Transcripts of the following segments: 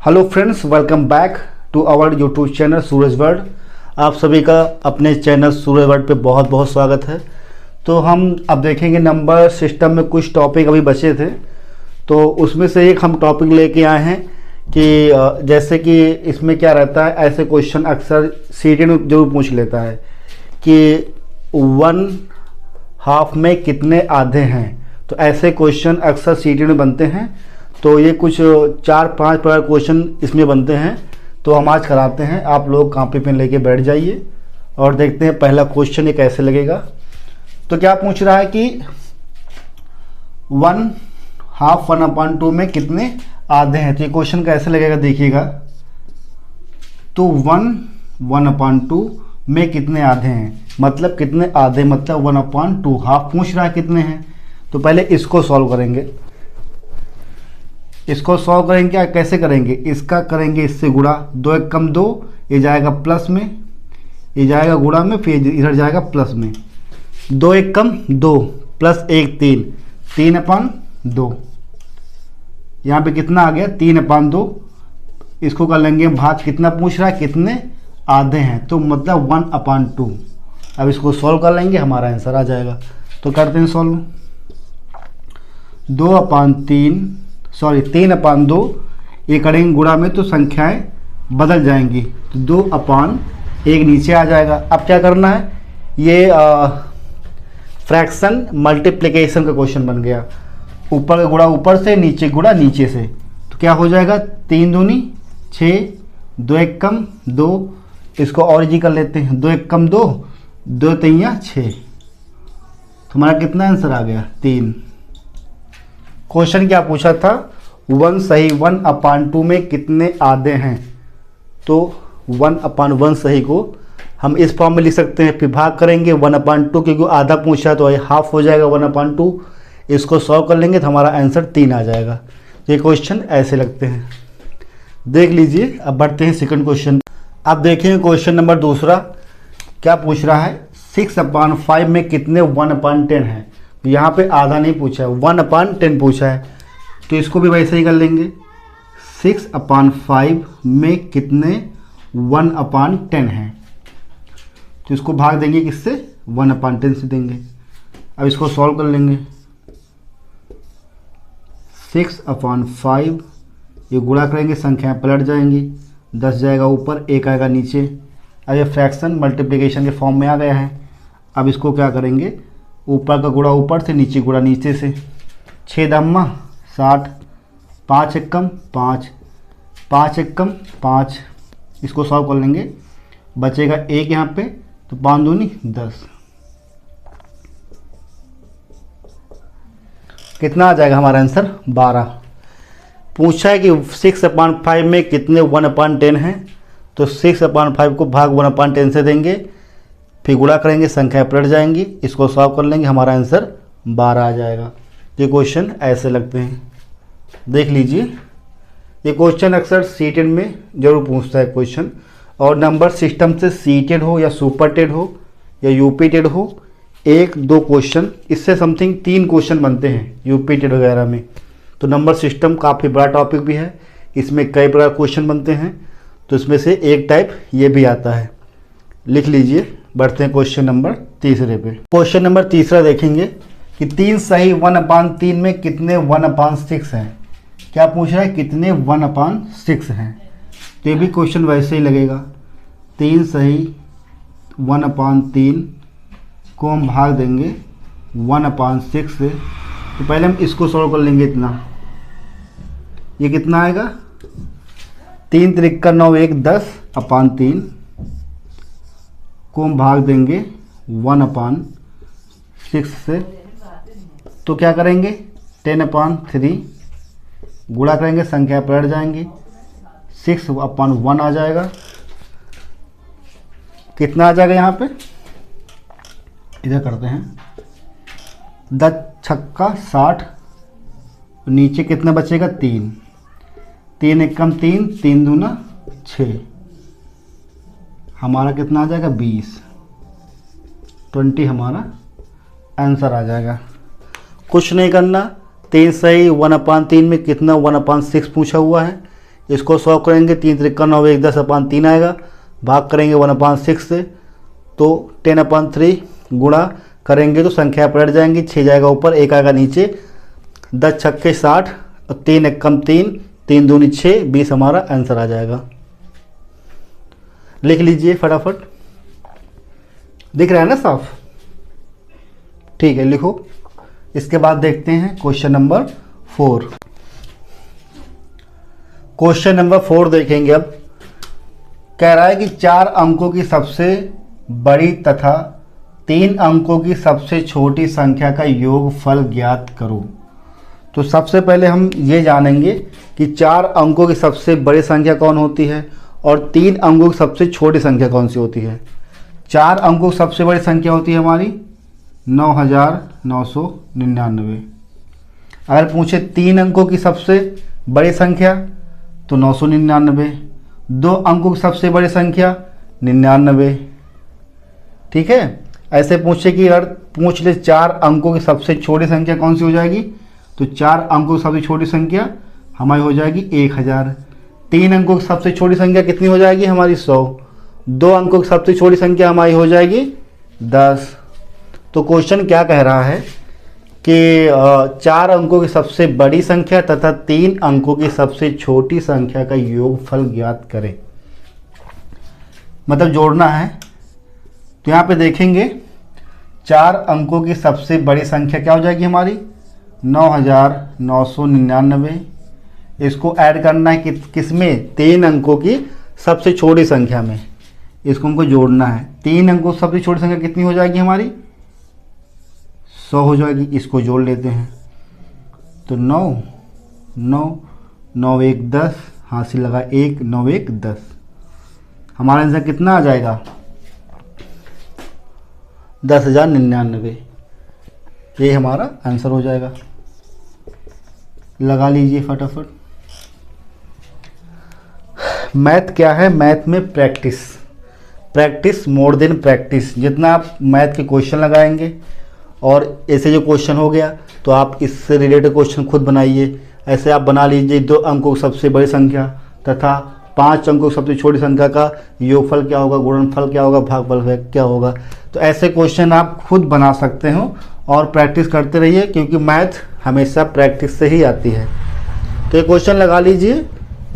Hello friends, welcome back to our YouTube channel Suraj world. आप सभी का अपने चैनल सूरज वर्ल्ड पे बहुत बहुत स्वागत है। तो हम अब देखेंगे नंबर सिस्टम में कुछ टॉपिक अभी बचे थे, तो उसमें से एक हम टॉपिक लेके आए हैं कि जैसे कि इसमें क्या रहता है, ऐसे क्वेश्चन अक्सर सीटी में जरूर पूछ लेता है कि 1/2 में कितने आधे हैं। तो ऐसे क्वेश्चन अक्सर सीटी में बनते हैं। तो ये कुछ 4-5 प्रकार क्वेश्चन इसमें बनते हैं, तो हम आज कराते हैं। आप लोग कॉपी पेन लेके बैठ जाइए और देखते हैं पहला क्वेश्चन ये कैसे लगेगा। तो क्या पूछ रहा है कि 1/2 1/2 में कितने आधे हैं। तो ये क्वेश्चन कैसे लगेगा देखिएगा। तो 1/2 में कितने आधे हैं, मतलब कितने आधे, मतलब 1/2 हाफ पूछ रहा है कितने हैं। तो पहले इसको सॉल्व करेंगे। इसको सॉल्व करेंगे क्या, कैसे करेंगे, इसका करेंगे इससे गुणा, 2 1 कम 2, ये जाएगा प्लस में, ये जाएगा गुणा में, फिर इधर जाएगा प्लस में। 2 1 कम 2 प्लस 1 3, 3/2। यहाँ पे कितना आ गया 3/2। इसको कर लेंगे भाग, कितना पूछ रहा है, कितने आधे हैं, तो मतलब 1/2। अब इसको सॉल्व कर लेंगे, हमारा आंसर आ जाएगा। तो करते हैं सॉल्व। 3/2 ये करेंगे गुणा में तो संख्याएं बदल जाएंगी, तो 2/1 नीचे आ जाएगा। अब क्या करना है, ये फ्रैक्शन मल्टीप्लिकेशन का क्वेश्चन बन गया। ऊपर का गुणा ऊपर से, नीचे गुणा नीचे से। तो क्या हो जाएगा, 3 दूनी 6, 2 1 कम 2, इसको और जी कर लेते हैं, 2 1 कम 2, 2 3 6। तो हमारा कितना आंसर आ गया 3। क्वेश्चन क्या पूछा था, 1 सही 1/2 में कितने आधे हैं। तो 1/1 सही को हम इस फॉर्म में लिख सकते हैं, फिर भाग करेंगे 1/2, क्योंकि आधा पूछा तो ये हाफ हो जाएगा 1/2। इसको सॉल्व कर लेंगे तो हमारा आंसर 3 आ जाएगा। ये क्वेश्चन ऐसे लगते हैं, देख लीजिए। अब बढ़ते हैं सेकंड क्वेश्चन। अब देखेंगे क्वेश्चन नंबर दूसरा क्या पूछ रहा है, 6/5 में कितने 1/10 हैं। यहाँ पे आधा नहीं पूछा है, 1/10 पूछा है, तो इसको भी वैसे ही कर लेंगे। 6/5 में कितने 1/10 हैं, तो इसको भाग देंगे किससे, 1/10 से देंगे। अब इसको सॉल्व कर लेंगे। 6/5 ये गुणा करेंगे, संख्याएं पलट जाएंगी, 10 जाएगा ऊपर, 1 आएगा नीचे। अब ये फ्रैक्शन मल्टीप्लिकेशन के फॉर्म में आ गया है। अब इसको क्या करेंगे, ऊपर का गुणा ऊपर से, नीचे गुणा नीचे से। 6 दम्मा 60, 5 1 कम 5, 5 1 कम 5। इसको सॉल्व कर लेंगे, बचेगा 1 यहाँ पे, तो 5 दूनी 10। कितना आ जाएगा हमारा आंसर 12। पूछा है कि 6/5 में कितने 1/10 हैं। तो 6/5 को भाग 1/10 से देंगे, फिर गुणा करेंगे, संख्या पलट जाएंगी, इसको सॉल्व कर लेंगे, हमारा आंसर 12 आ जाएगा। ये क्वेश्चन ऐसे लगते हैं, देख लीजिए। ये क्वेश्चन अक्सर सीटेड में जरूर पूछता है क्वेश्चन, और नंबर सिस्टम से सीटेड हो या सुपरटेड हो या यूपीटेड हो, 1-2 क्वेश्चन, इससे समथिंग 3 क्वेश्चन बनते हैं यूपीटेड वगैरह में। तो नंबर सिस्टम काफ़ी बड़ा टॉपिक भी है, इसमें कई प्रकार क्वेश्चन बनते हैं, तो इसमें से एक टाइप ये भी आता है, लिख लीजिए। बढ़ते हैं क्वेश्चन नंबर तीसरे पे। क्वेश्चन नंबर तीसरा देखेंगे कि 3 सही 1/3 में कितने 1/6 हैं। क्या पूछ रहा है, कितने 1/6 हैं। तो ये भी क्वेश्चन वैसे ही लगेगा। 3 सही 1/3 को हम भाग देंगे 1/6 से। तो पहले हम इसको सॉल्व कर लेंगे। इतना ये कितना आएगा, 3 3 9 1 10/3 को हम भाग देंगे 1/6 से। तो क्या करेंगे, 10/3 गुणा करेंगे, संख्या पलट जाएंगी, 6/1 आ जाएगा। कितना आ जाएगा यहाँ पे, इधर करते हैं, 10 छक्का 60, नीचे कितना बचेगा 3, 3 1 कम 3, 3 दूना 6, हमारा कितना आ जाएगा 20 हमारा आंसर आ जाएगा। कुछ नहीं करना, 3 सही 1/3 में कितना 1/6 पूछा हुआ है, इसको 100 करेंगे, 3 त्रिका 9 1 10/3 आएगा, भाग करेंगे 1/6 से तो 10/3 गुणा करेंगे तो संख्या पलट जाएंगी, 6 जाएगा ऊपर, 1 आएगा नीचे, 10 छक्के 60 और 3 एकम 3, 3 दूनी 6, 20 हमारा आंसर आ जाएगा। लिख लीजिए फटाफट, दिख रहा है ना साफ? ठीक है, लिखो। इसके बाद देखते हैं क्वेश्चन नंबर 4। क्वेश्चन नंबर 4 देखेंगे अब। कह रहा है कि 4 अंकों की सबसे बड़ी तथा 3 अंकों की सबसे छोटी संख्या का योगफल ज्ञात करो। तो सबसे पहले हम ये जानेंगे कि 4 अंकों की सबसे बड़ी संख्या कौन होती है और 3 अंकों की सबसे छोटी संख्या कौन सी होती है। 4 अंकों की सबसे बड़ी संख्या होती है हमारी 9999। अगर पूछे 3 अंकों की सबसे बड़ी संख्या तो 999, 2 अंकों की सबसे बड़ी संख्या 99। ठीक है, ऐसे पूछे कि अगर पूछ ले 4 अंकों की सबसे छोटी संख्या कौन सी हो जाएगी, तो 4 अंकों की सबसे छोटी संख्या हमारी हो जाएगी 1000। 3 अंकों की सबसे छोटी संख्या कितनी हो जाएगी हमारी 100। 2 अंकों की सबसे छोटी संख्या हमारी हो जाएगी 10। तो क्वेश्चन क्या कह रहा है कि 4 अंकों की सबसे बड़ी संख्या तथा 3 अंकों की सबसे छोटी संख्या का योगफल ज्ञात करें, मतलब जोड़ना है। तो यहाँ पे देखेंगे 4 अंकों की सबसे बड़ी संख्या क्या हो जाएगी हमारी 9999। इसको ऐड करना है किसमें, 3 अंकों की सबसे छोटी संख्या में, इसको हमको जोड़ना है। 3 अंकों की सबसे छोटी संख्या कितनी हो जाएगी हमारी 100 हो जाएगी। इसको जोड़ लेते हैं तो 9 9 9 1 10, हासिल लगा 1, 9 1 10, हमारा आंसर कितना आ जाएगा 10,099। ये हमारा आंसर हो जाएगा। लगा लीजिए फटाफट। मैथ क्या है, मैथ में practice, practice more than practice. जितना आप मैथ के क्वेश्चन लगाएंगे और ऐसे जो क्वेश्चन हो गया तो आप इससे रिलेटेड क्वेश्चन खुद बनाइए। ऐसे आप बना लीजिए 2 अंकों की सबसे बड़ी संख्या तथा 5 अंकों की सबसे छोटी संख्या का योगफल क्या होगा, गुणनफल क्या होगा, भागफल क्या होगा। तो ऐसे क्वेश्चन आप खुद बना सकते हो और प्रैक्टिस करते रहिए, क्योंकि मैथ हमेशा प्रैक्टिस से ही आती है। तो ये क्वेश्चन लगा लीजिए।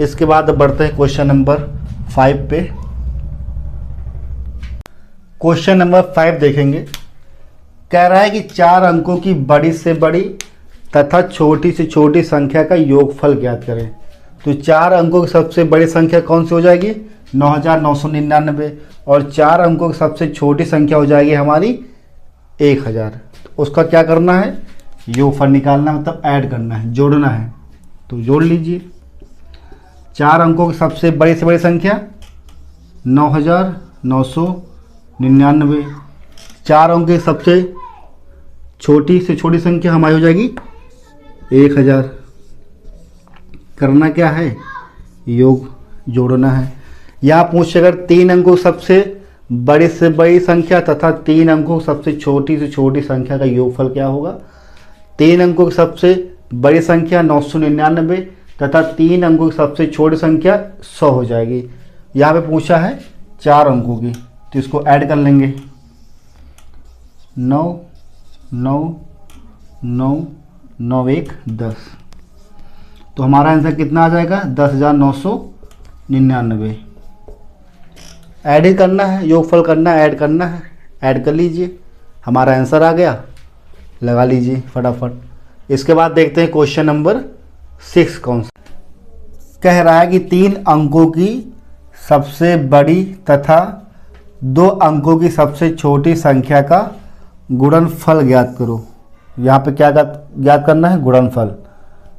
इसके बाद बढ़ते हैं क्वेश्चन नंबर 5 पे। क्वेश्चन नंबर 5 देखेंगे। कह रहा है कि 4 अंकों की बड़ी से बड़ी तथा छोटी से छोटी संख्या का योगफल ज्ञात करें। तो 4 अंकों की सबसे बड़ी संख्या कौन सी हो जाएगी 9999 और 4 अंकों की सबसे छोटी संख्या हो जाएगी हमारी 1000। तो उसका क्या करना है, योगफल निकालना, मतलब ऐड करना है, जोड़ना है। तो जोड़ लीजिए। 4 अंकों की सबसे बड़ी से बड़ी संख्या 9999, 4 अंकों की सबसे छोटी से छोटी संख्या हमारी हो जाएगी 1000। करना क्या है, योग जोड़ना है। यहाँ पूछे अगर 3 अंकों सबसे बड़ी से बड़ी संख्या तथा 3 अंकों सबसे छोटी संख्या का योगफल क्या होगा। 3 अंकों की सबसे बड़ी संख्या 999 तथा 3 अंकों की सबसे छोटी संख्या 100 हो जाएगी। यहाँ पे पूछा है 4 अंकों की, तो इसको ऐड कर लेंगे 9 9 9 9 1 10। तो हमारा आंसर कितना आ जाएगा 10,999। ऐड ही करना है, योगफल करना है, ऐड करना है, ऐड कर लीजिए, हमारा आंसर आ गया। लगा लीजिए फटाफट। इसके बाद देखते हैं क्वेश्चन नंबर 6 कौन सा। कह रहा है कि 3 अंकों की सबसे बड़ी तथा 2 अंकों की सबसे छोटी संख्या का गुणनफल ज्ञात करो। यहाँ पे क्या ज्ञात करना है, गुणनफल।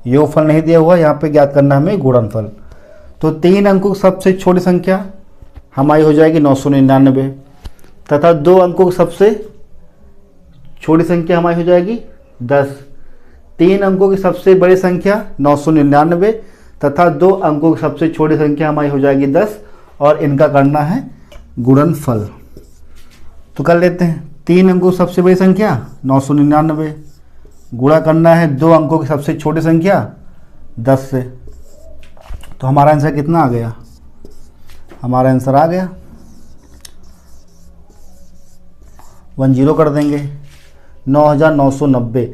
योगफल नहीं दिया हुआ, यहाँ पे ज्ञात करना है हमें गुणनफल। तो 3 अंकों की सबसे छोटी संख्या हमारी हो जाएगी 999 तथा 2 अंकों की सबसे छोटी संख्या हमारी हो जाएगी 10। 3 अंकों की सबसे बड़ी संख्या 999 तथा 2 अंकों की सबसे छोटी संख्या हमारी हो जाएगी 10 और इनका करना है गुणनफल। तो कर लेते हैं। 3 अंकों की सबसे बड़ी संख्या 999, गुणा करना है 2 अंकों की सबसे छोटी संख्या 10 से। तो हमारा आंसर कितना आ गया, हमारा आंसर आ गया 10 कर देंगे 9990।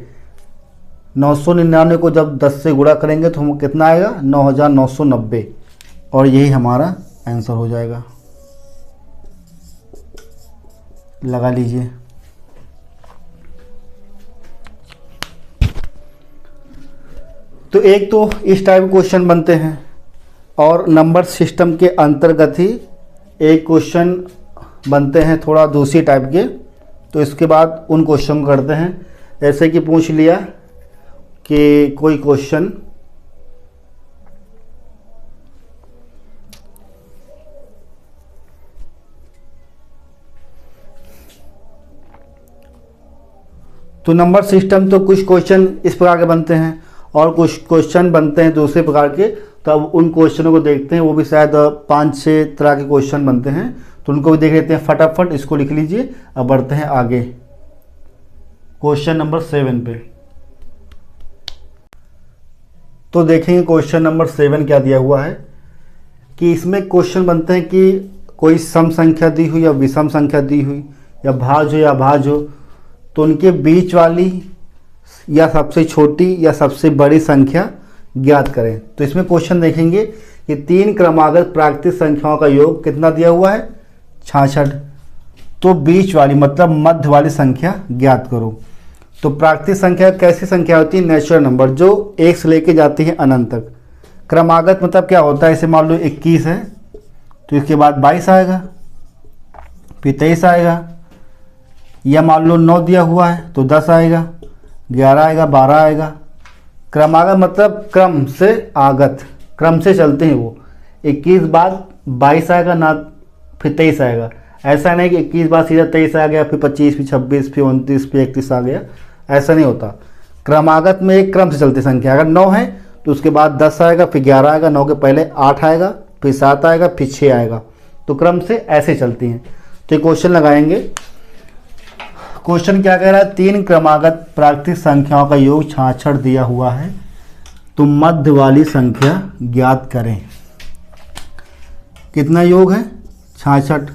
999 को जब 10 से गुणा करेंगे तो हम कितना आएगा 9990, और यही हमारा आंसर हो जाएगा। लगा लीजिए। तो एक तो इस टाइप के क्वेश्चन बनते हैं, और नंबर सिस्टम के अंतर्गत ही एक क्वेश्चन बनते हैं थोड़ा दूसरी टाइप के। तो इसके बाद उन क्वेश्चन को करते हैं। जैसे कि पूछ लिया कि कोई क्वेश्चन तो नंबर सिस्टम तो कुछ क्वेश्चन इस प्रकार के बनते हैं और कुछ क्वेश्चन बनते हैं दूसरे प्रकार के। तो अब उन क्वेश्चनों को देखते हैं, वो भी शायद 5-6 तरह के क्वेश्चन बनते हैं, तो उनको भी देख लेते हैं फटाफट। इसको लिख लीजिए। अब बढ़ते हैं आगे क्वेश्चन नंबर 7 पे। तो देखेंगे क्वेश्चन नंबर 7 क्या दिया हुआ है कि इसमें क्वेश्चन बनते हैं कि कोई सम संख्या दी हुई या विषम संख्या दी हुई या भाज्य हो या अभाज्य हो, तो उनके बीच वाली या सबसे छोटी या सबसे बड़ी संख्या ज्ञात करें। तो इसमें क्वेश्चन देखेंगे कि 3 क्रमागत प्राकृतिक संख्याओं का योग कितना दिया हुआ है 66। तो बीच वाली मतलब मध्य वाली संख्या ज्ञात करो। तो प्राकृतिक संख्या कैसी संख्या होती है, नेचुरल नंबर, जो 1 से लेके जाती है अनंत तक। क्रमागत मतलब क्या होता है, इसे मान लो 21 है तो इसके बाद 22 आएगा, फिर 23 आएगा, या मान लो 9 दिया हुआ है तो 10 आएगा, 11 आएगा, 12 आएगा। क्रमागत मतलब क्रम से आगत, क्रम से चलते हैं वो। 21 बाद 22 आएगा ना, फिर 23 आएगा। ऐसा नहीं कि 21 बाद सीधा 23 आ गया, फिर 25, फिर 26, फिर 29, फिर 31 आ गया, ऐसा नहीं होता। क्रमागत में एक क्रम से चलती संख्या। अगर 9 है तो उसके बाद 10 आएगा, फिर 11 आएगा, 9 के पहले 8 आएगा, फिर 7 आएगा, फिर 6 आएगा। तो क्रम से ऐसे चलती हैं। तो ये क्वेश्चन लगाएंगे। क्वेश्चन क्या कह रहा है, 3 क्रमागत प्राकृतिक संख्याओं का योग 66 दिया हुआ है, तो मध्य वाली संख्या ज्ञात करें। कितना योग है 66,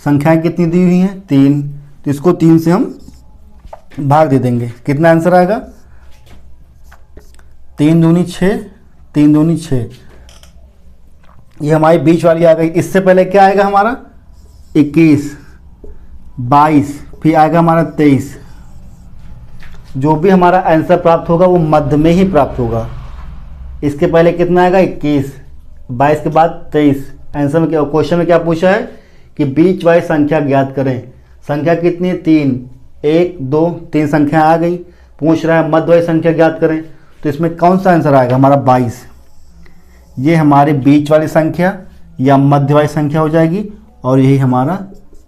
संख्याएं कितनी दी हुई हैं 3, तो इसको 3 से हम भाग दे देंगे। कितना आंसर आएगा 3 दूनी 6, 3 दूनी 6। ये हमारी बीच वाली आ गई। इससे पहले क्या आएगा हमारा 21, 22, फिर आएगा हमारा 23। जो भी हमारा आंसर प्राप्त होगा वो मध्य में ही प्राप्त होगा। इसके पहले कितना आएगा 21, 22 के बाद 23। आंसर में क्या, क्वेश्चन में क्या पूछा है कि बीच वाली संख्या ज्ञात करें। संख्या कितनी है 3, 1, 2, 3 संख्या आ गई। पूछ रहा है मध्य वाली संख्या ज्ञात करें, तो इसमें कौन सा आंसर आएगा हमारा 22। ये हमारे बीच वाली संख्या या मध्य वाली संख्या हो जाएगी, और यही हमारा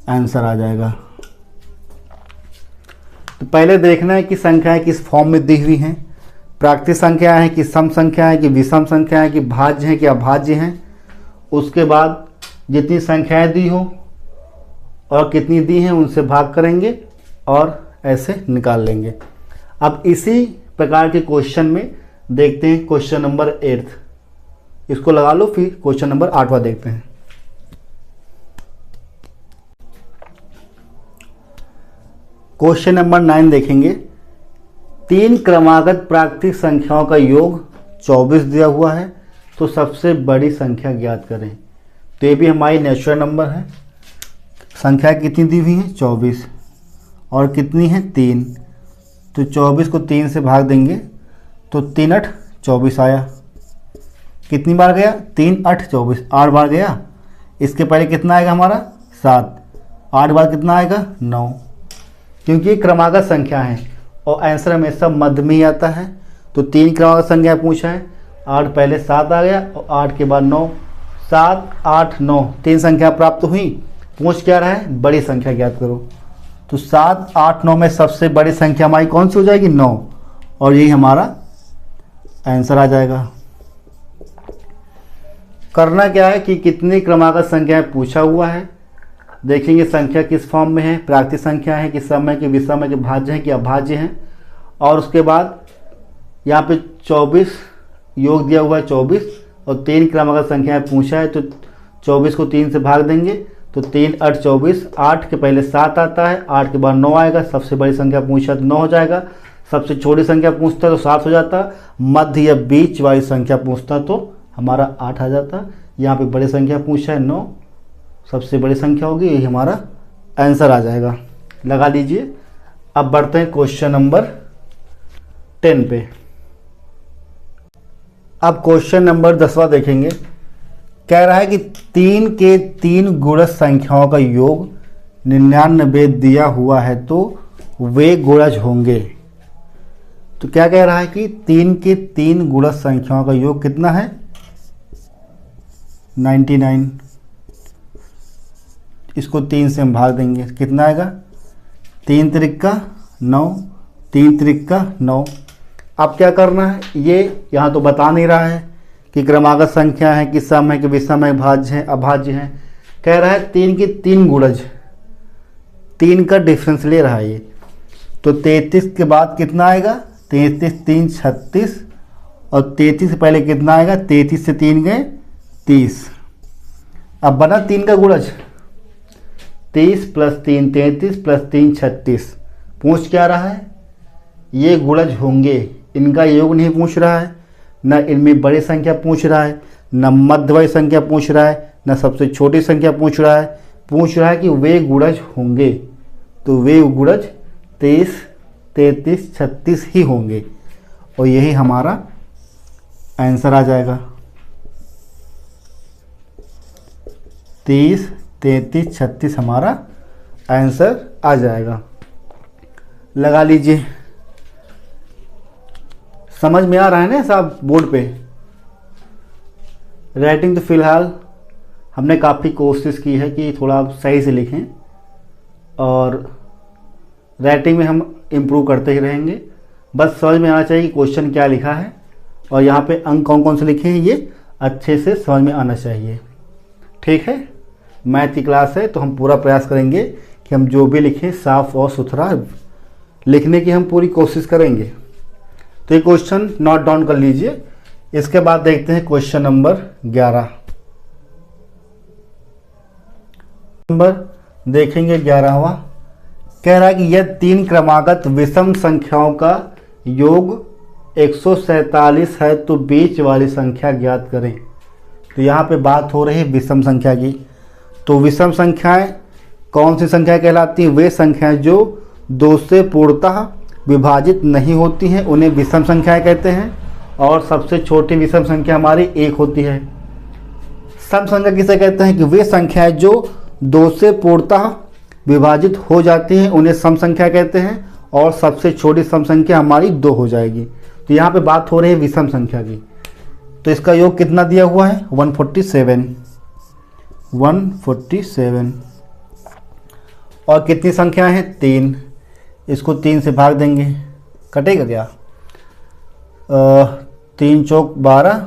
आंसर आ जाएगा। तो पहले देखना है कि संख्याएं किस फॉर्म में दी हुई हैं। प्राकृतिक संख्याएं हैं कि सम संख्याएं हैं कि विषम संख्याएं हैं कि भाज्य हैं कि अभाज्य हैं। उसके बाद जितनी संख्याएं दी हो और कितनी दी हैं उनसे भाग करेंगे और ऐसे निकाल लेंगे। अब इसी प्रकार के क्वेश्चन में देखते हैं क्वेश्चन नंबर 8। इसको लगा लो, फिर क्वेश्चन नंबर 8वां देखते हैं। क्वेश्चन नंबर 9 देखेंगे। 3 क्रमागत प्राकृतिक संख्याओं का योग 24 दिया हुआ है, तो सबसे बड़ी संख्या ज्ञात करें। तो ये भी हमारी नेचुरल नंबर है। संख्या कितनी दी हुई है 24, और कितनी है 3। तो 24 को 3 से भाग देंगे तो 3 8 24 आया। कितनी बार गया 3 8 24, 8 बार गया। इसके पहले कितना आएगा हमारा 7, 8 बार कितना आएगा 9, क्योंकि ये क्रमागत संख्या है और आंसर हमेशा मध्य में ही आता है। तो 3 क्रमागत संख्या पूछा है, 8 पहले 7 आ गया और 8 के बाद 9, 7 8 9, 3 संख्या प्राप्त हुई। पूछ क्या रहा है, बड़ी संख्या ज्ञात करो। तो 7 8 9 में सबसे बड़ी संख्या हमारी कौन सी हो जाएगी 9, और यही हमारा आंसर आ जाएगा। करना क्या है कि कितनी क्रमागत संख्याएं पूछा हुआ है। देखेंगे संख्या किस फॉर्म में है, प्राकृतिक संख्या है कि सम है कि विषम है कि भाज्य है कि अभाज्य है। और उसके बाद यहाँ पे 24 योग दिया हुआ है 24, और 3 क्रमागत संख्याएं पूछा है, तो 24 को 3 से भाग देंगे तो 3 8 24, 8 के पहले 7 आता है, 8 के बाद 9 आएगा। सबसे बड़ी संख्या पूछा तो 9 हो जाएगा, सबसे छोटी संख्या पूछता तो 7 हो जाता, मध्य या बीच वाली संख्या पूछता तो हमारा 8 आ जाता। यहाँ पे बड़ी संख्या पूछा है 9, सबसे बड़ी संख्या होगी, यही हमारा आंसर आ जाएगा। लगा लीजिए। अब बढ़ते हैं क्वेश्चन नंबर 10 पे। अब क्वेश्चन नंबर 10वां देखेंगे। कह रहा है कि 3 के 3 गुणज संख्याओं का योग 99 दिया हुआ है तो वे गुणज होंगे। तो क्या कह रहा है कि 3 के 3 गुणज संख्याओं का योग कितना है? 99। इसको 3 से हम भाग देंगे, कितना आएगा? 3 त्रिका 9, 3 त्रिका 9। अब क्या करना है, ये यहाँ तो बता नहीं रहा है कि क्रमागत संख्या है कि सम है कि विषम है, भाज्य है अभाज्य है। कह रहा है 3 के 3 गुणज, 3 का डिफरेंस ले रहा है ये। तो 33 के बाद कितना आएगा? 33 3 36, और 33 से पहले कितना आएगा? 33 से 3 गए 30। अब बना 3 का गुणज, 30 प्लस 3 33 प्लस 3 36। पूछ क्या रहा है? ये गुणज होंगे, इनका योग नहीं पूछ रहा है, न इनमें बड़ी संख्या पूछ रहा है, न मध्यवर्ती संख्या पूछ रहा है, न सबसे छोटी संख्या पूछ रहा है। पूछ रहा है कि वे गुणज होंगे, तो वे गुणज 23 33 36 ही होंगे, और यही हमारा आंसर आ जाएगा। 30 33 36 हमारा आंसर आ जाएगा। लगा लीजिए। समझ में आ रहा है ना साहब बोर्ड पे? राइटिंग तो फिलहाल हमने काफ़ी कोशिश की है कि थोड़ा सही से लिखें, और राइटिंग में हम इम्प्रूव करते ही रहेंगे। बस समझ में आना चाहिए कि क्वेश्चन क्या लिखा है, और यहाँ पे अंक कौन कौन से लिखे हैं ये अच्छे से समझ में आना चाहिए। ठीक है, मैथ की क्लास है तो हम पूरा प्रयास करेंगे कि हम जो भी लिखें साफ और सुथरा लिखने की हम पूरी कोशिश करेंगे। तो ये क्वेश्चन नोट डाउन कर लीजिए। इसके बाद देखते हैं क्वेश्चन नंबर 11। नंबर देखेंगे 11वां। कह रहा है कि यह 3 क्रमागत विषम संख्याओं का योग 147 है तो बीच वाली संख्या ज्ञात करें। तो यहाँ पे बात हो रही है विषम संख्या की। तो विषम संख्याएं कौन सी संख्या कहलाती हैं? वे संख्याएं जो 2 से पूर्णतः विभाजित नहीं होती हैं उन्हें विषम संख्याएं कहते हैं, और सबसे छोटी विषम संख्या हमारी 1 होती है। सम संख्या किसे कहते हैं? कि वे संख्याएं जो 2 से पूर्णतः विभाजित हो जाती हैं उन्हें सम संख्या कहते हैं, और सबसे छोटी सम संख्या हमारी 2 हो जाएगी। तो यहाँ पे बात हो रही है विषम संख्या की। तो इसका योग कितना दिया हुआ है? 147। और कितनी संख्या है? 3। इसको 3 से भाग देंगे, कटेगा क्या? 3 चौक 12,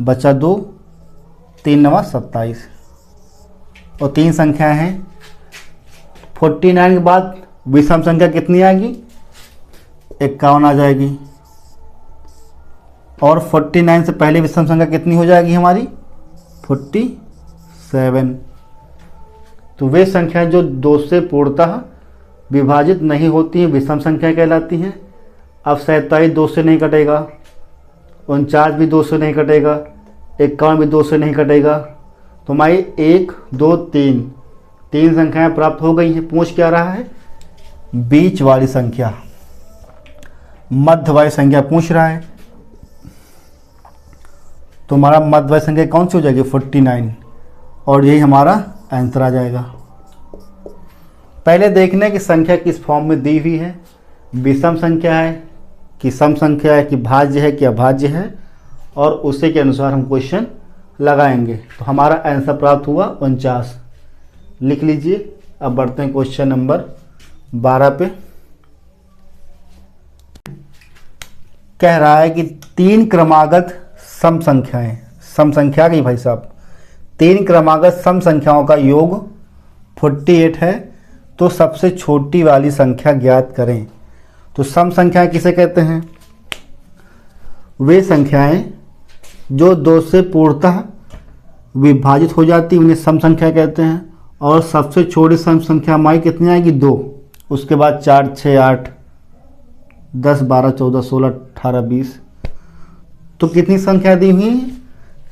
बचा 2, 3 9 27, और 3 संख्या हैं। 49 के बाद विषम संख्या कितनी आएगी? 51 आ जाएगी। और 49 से पहले विषम संख्या कितनी हो जाएगी हमारी? 47। तो वे संख्याएं जो 2 से पूर्णतः विभाजित नहीं होती हैं विषम संख्या कहलाती हैं। अब 27 2 से नहीं कटेगा, 49 भी 2 से नहीं कटेगा, 51 भी 2 से नहीं कटेगा। तो हमारी 1 2 3 संख्याएं प्राप्त हो गई हैं। पूछ क्या रहा है? बीच वाली संख्या, मध्य वाली संख्या पूछ रहा है। तो हमारा मध्य वाली संख्या कौन सी हो जाएगी? 49, और यही हमारा आंसर आ जाएगा। पहले देखने की संख्या किस फॉर्म में दी हुई है, विषम संख्या है कि सम संख्या है कि भाज्य है कि अभाज्य है, और उसी के अनुसार हम क्वेश्चन लगाएंगे। तो हमारा आंसर प्राप्त हुआ 49। लिख लीजिए। अब बढ़ते हैं क्वेश्चन नंबर 12 पे। कह रहा है कि 3 क्रमागत सम संख्याएं, सम संख्या की भाई साहब, 3 क्रमागत सम संख्याओं का योग 48 है तो सबसे छोटी वाली संख्या ज्ञात करें। तो सम संख्याएं किसे कहते हैं? वे संख्याएं जो 2 से पूर्णतः विभाजित हो जाती है उन्हें सम संख्या कहते हैं। और सबसे छोटी सम संख्या हमारी कितनी आएगी 2। उसके बाद 4, 6, 8, 10, 12, 14, 16, 18, 20। तो कितनी संख्या दी हुई है?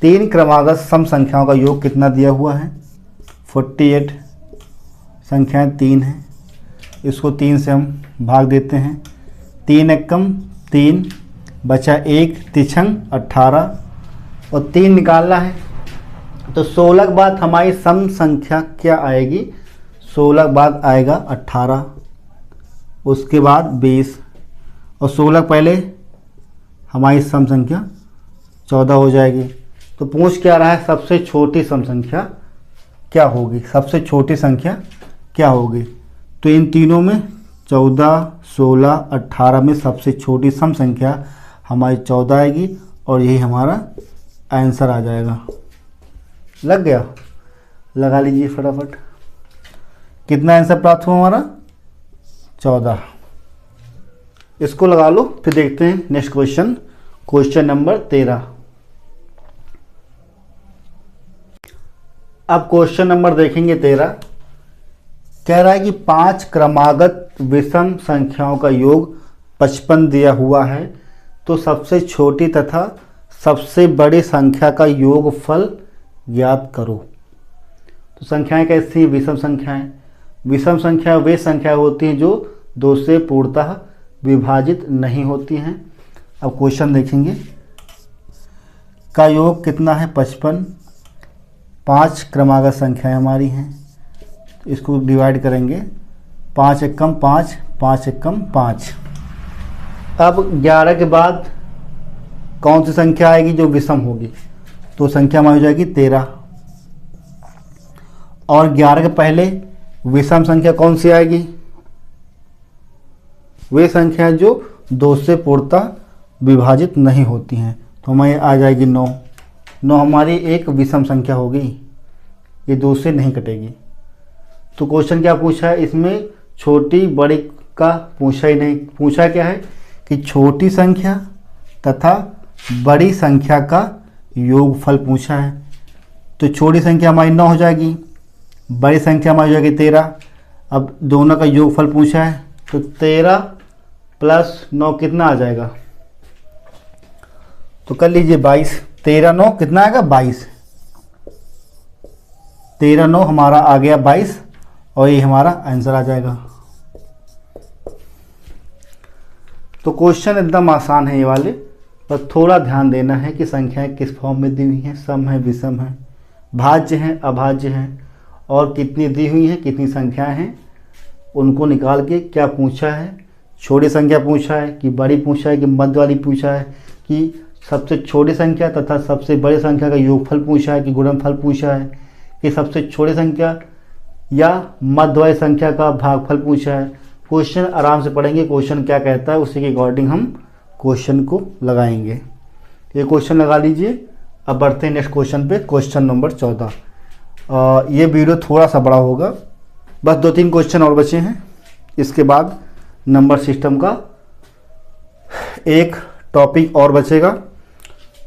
3 क्रमागत सम संख्याओं का योग कितना दिया हुआ है? 48 संख्याएं 3 हैं। इसको 3 से हम भाग देते हैं। 3 एकम 3, बचा 1, तिछंग 18 और 3 निकालना है। तो 16 के बाद हमारी सम संख्या क्या आएगी? 16 के बाद आएगा 18, उसके बाद 20 और 16 पहले हमारी सम संख्या 14 हो जाएगी। तो पूछ क्या रहा है? सबसे छोटी सम संख्या क्या होगी? सबसे छोटी संख्या क्या होगी? तो इन तीनों में 14, 16, 18 में सबसे छोटी सम संख्या हमारी 14 आएगी और यही हमारा आंसर आ जाएगा। लग गया? लगा लीजिए फटाफट। कितना आंसर प्राप्त हुआ हमारा? 14। इसको लगा लो, फिर देखते हैं नेक्स्ट क्वेश्चन। Question number 13। अब क्वेश्चन नंबर देखेंगे 13। कह रहा है कि 5 क्रमागत विषम संख्याओं का योग 55 दिया हुआ है, तो सबसे छोटी तथा सबसे बड़ी संख्या का योगफल ज्ञात करो। तो संख्याएं कैसी? विषम संख्याएं। विषम संख्या वे संख्याएं होती हैं जो 2 से पूर्णतः विभाजित नहीं होती हैं। अब क्वेश्चन देखेंगे। का योग कितना है? 55। 5 क्रमागत संख्याएं हमारी हैं, तो इसको डिवाइड करेंगे। 5 एकम 5, 5 एकम 5। अब 11 के बाद कौन सी संख्या आएगी जो विषम होगी? तो संख्या हमारी हो जाएगी 13। और 11 के पहले विषम संख्या कौन सी आएगी? वे संख्या जो 2 से पूर्णतः विभाजित नहीं होती हैं, तो हमारी आ जाएगी 9। 9 हमारी एक विषम संख्या होगी, ये 2 से नहीं कटेगी। तो क्वेश्चन क्या पूछा है? इसमें छोटी बड़ी का पूछा ही नहीं। पूछा क्या है कि छोटी संख्या तथा बड़ी संख्या का योगफल पूछा है। तो छोटी संख्या हमारी 9 हो जाएगी, बड़ी संख्या हमारी हो जाएगी 13। अब दोनों का योगफल पूछा है, तो 13 प्लस 9 कितना आ जाएगा? तो कर लीजिए 22। 13, 9 कितना आएगा? 22। 13, 9 हमारा आ गया 22 और ये हमारा आंसर आ जाएगा। तो क्वेश्चन एकदम आसान है ये वाले, बस थोड़ा ध्यान देना है कि संख्याएं किस फॉर्म में दी हुई हैं। सम है, विषम है, भाज्य हैं, अभाज्य हैं, और कितनी दी हुई हैं, कितनी संख्याएं हैं, उनको निकाल के क्या पूछा है। छोटी संख्या पूछा है कि बड़ी पूछा है कि मध्य वाली पूछा है, कि सबसे छोटी संख्या तथा सबसे बड़ी संख्या का योगफल पूछा है कि गुणनफल पूछा है, कि सबसे छोटी संख्या या मध्य वाली संख्या का भागफल पूछा है। क्वेश्चन आराम से पढ़ेंगे, क्वेश्चन क्या कहता है उसी के अकॉर्डिंग हम क्वेश्चन को लगाएंगे। ये क्वेश्चन लगा लीजिए। अब बढ़ते हैं नेक्स्ट क्वेश्चन पे, क्वेश्चन नंबर 14। ये वीडियो थोड़ा सा बड़ा होगा, बस 2-3 क्वेश्चन और बचे हैं। इसके बाद नंबर सिस्टम का एक टॉपिक और बचेगा,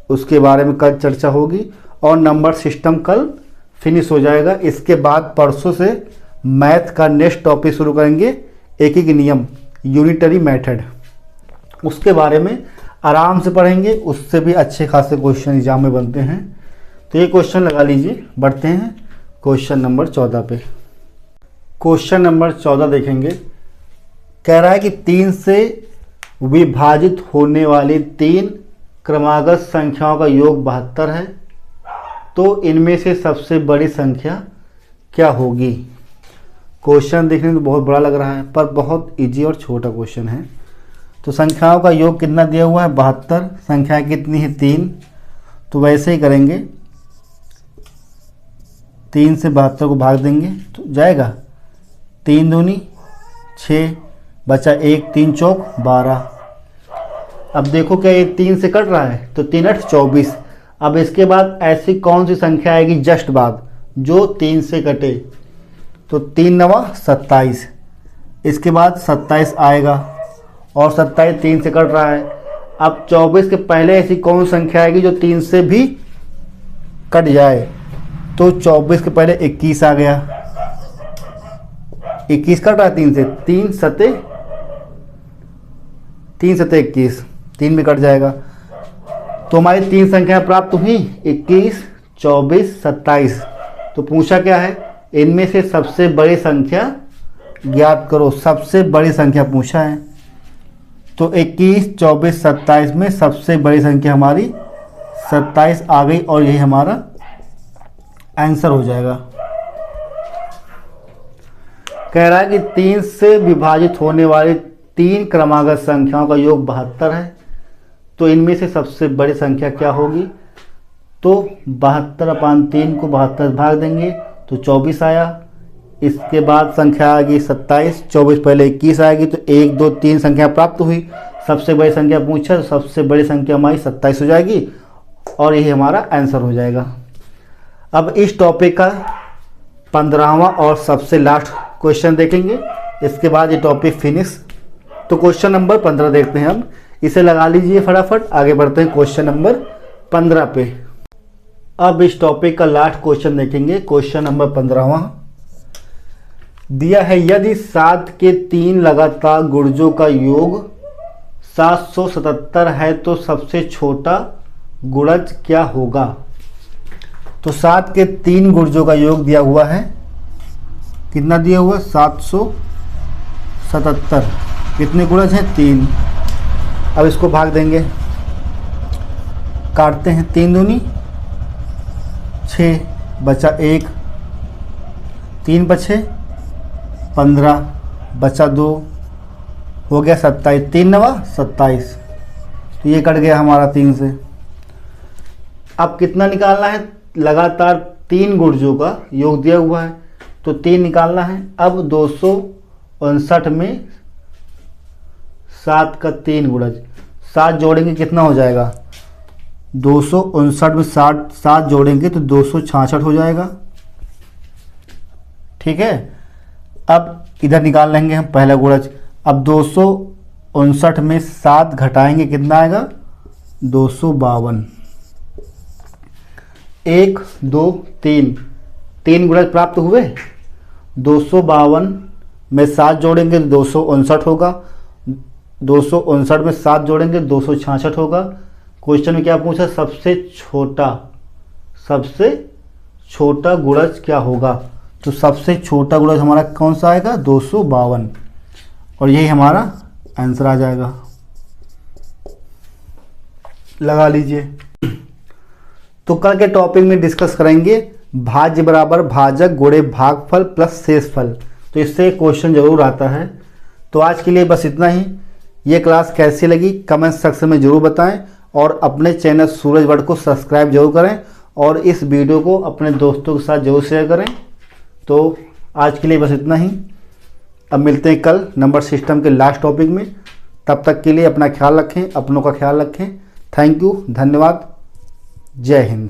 उसके बारे में कल चर्चा होगी और नंबर सिस्टम कल फिनिश हो जाएगा। इसके बाद परसों से मैथ का नेक्स्ट टॉपिक शुरू करेंगे, एक एक नियम, यूनिटरी मेथड, उसके बारे में आराम से पढ़ेंगे। उससे भी अच्छे खासे क्वेश्चन एग्जाम में बनते हैं। तो ये क्वेश्चन लगा लीजिए। बढ़ते हैं क्वेश्चन नंबर 14 पे। क्वेश्चन नंबर 14 देखेंगे। कह रहा है कि 3 से विभाजित होने वाली 3 क्रमागत संख्याओं का योग 72 है, तो इनमें से सबसे बड़ी संख्या क्या होगी? क्वेश्चन देखने में तो बहुत बड़ा लग रहा है, पर बहुत इजी और छोटा क्वेश्चन है। तो संख्याओं का योग कितना दिया हुआ है? 72। संख्याएं कितनी है? 3। तो वैसे ही करेंगे, 3 से 72 को भाग देंगे तो जाएगा 3 दूनी 6, बचा 1, 3 चौक 12। अब देखो क्या ये 3 से कट रहा है, तो 3 8 24। अब इसके बाद ऐसी कौन सी संख्या आएगी जस्ट बाद जो 3 से कटे? तो 3 9 27। इसके बाद 27 आएगा और 27 3 से कट रहा है। अब 24 के पहले ऐसी कौन संख्या आएगी जो 3 से भी कट जाए? तो 24 के पहले 21 आ गया, 21 कट रहा है 3 से, 3 सते 21, 3 भी कट जाएगा। तो हमारी 3 संख्याएं प्राप्त हुई, 21, 24, 27। तो पूछा क्या है, इनमें से सबसे बड़ी संख्या ज्ञात करो। सबसे बड़ी संख्या पूछा है, तो 21, 24, 27 में सबसे बड़ी संख्या हमारी 27 आ गई और यही हमारा आंसर हो जाएगा। कह रहा है कि 3 से विभाजित होने वाली 3 क्रमागत संख्याओं का योग 72 है। तो इनमें से सबसे बड़ी संख्या क्या होगी? तो 72/3 को 72 भाग देंगे तो 24 आया। इसके बाद संख्या आ गई 27, 24 पहले 21 आएगी, तो 1, 2, 3 संख्या प्राप्त हुई। सबसे बड़ी संख्या पूछा तो सबसे बड़ी संख्या हमारी 27 हो जाएगी और यही हमारा आंसर हो जाएगा। अब इस टॉपिक का 15वां और सबसे लास्ट क्वेश्चन देखेंगे, इसके बाद ये टॉपिक फिनिश। तो क्वेश्चन नंबर 15 देखते हैं हम, इसे लगा लीजिए फटाफट। आगे बढ़ते हैं क्वेश्चन नंबर 15 पे। अब इस टॉपिक का लास्ट क्वेश्चन देखेंगे, क्वेश्चन नंबर 15वां दिया है, यदि 7 के 3 लगातार गुणजों का योग 777 है तो सबसे छोटा गुणज क्या होगा? तो 7 के 3 गुणजों का योग दिया हुआ है, कितना दिया हुआ? 777। कितने गुणज हैं? 3। अब इसको भाग देंगे, काटते हैं, 3 दूनी 6, बचा 1, 3 बचे 15, बचा 2, हो गया 27, 3 9 27। तो ये कट गया हमारा 3 से। अब कितना निकालना है? लगातार 3 गुणजों का योग दिया हुआ है तो 3 निकालना है। अब 259 में 7 का 3 गुणज, 7 जोड़ेंगे कितना हो जाएगा? 259 में 7 जोड़ेंगे तो 266 हो जाएगा। ठीक है, अब इधर निकाल लेंगे हम पहला गुणज। अब 259 में 7 घटाएंगे कितना आएगा? 252। 1, 2, 3 गुणज प्राप्त हुए। 252 में 7 जोड़ेंगे तो 259 होगा। 259 में 7 जोड़ेंगे 266 होगा। क्वेश्चन में क्या पूछा? सबसे छोटा गुणज क्या होगा? तो सबसे छोटा गुणज हमारा कौन सा आएगा? 252 और यही हमारा आंसर आ जाएगा। लगा लीजिए। तो कल के टॉपिक में डिस्कस करेंगे भाज्य बराबर भाजक गुणे भागफल प्लस शेषफल। तो इससे क्वेश्चन जरूर आता है। तो आज के लिए बस इतना ही। ये क्लास कैसी लगी कमेंट सेक्शन में जरूर बताएं और अपने चैनल सूरज वर्ड को सब्सक्राइब जरूर करें और इस वीडियो को अपने दोस्तों के साथ जरूर शेयर करें। तो आज के लिए बस इतना ही। अब मिलते हैं कल नंबर सिस्टम के लास्ट टॉपिक में। तब तक के लिए अपना ख्याल रखें, अपनों का ख्याल रखें। थैंक यू, धन्यवाद, जय हिंद।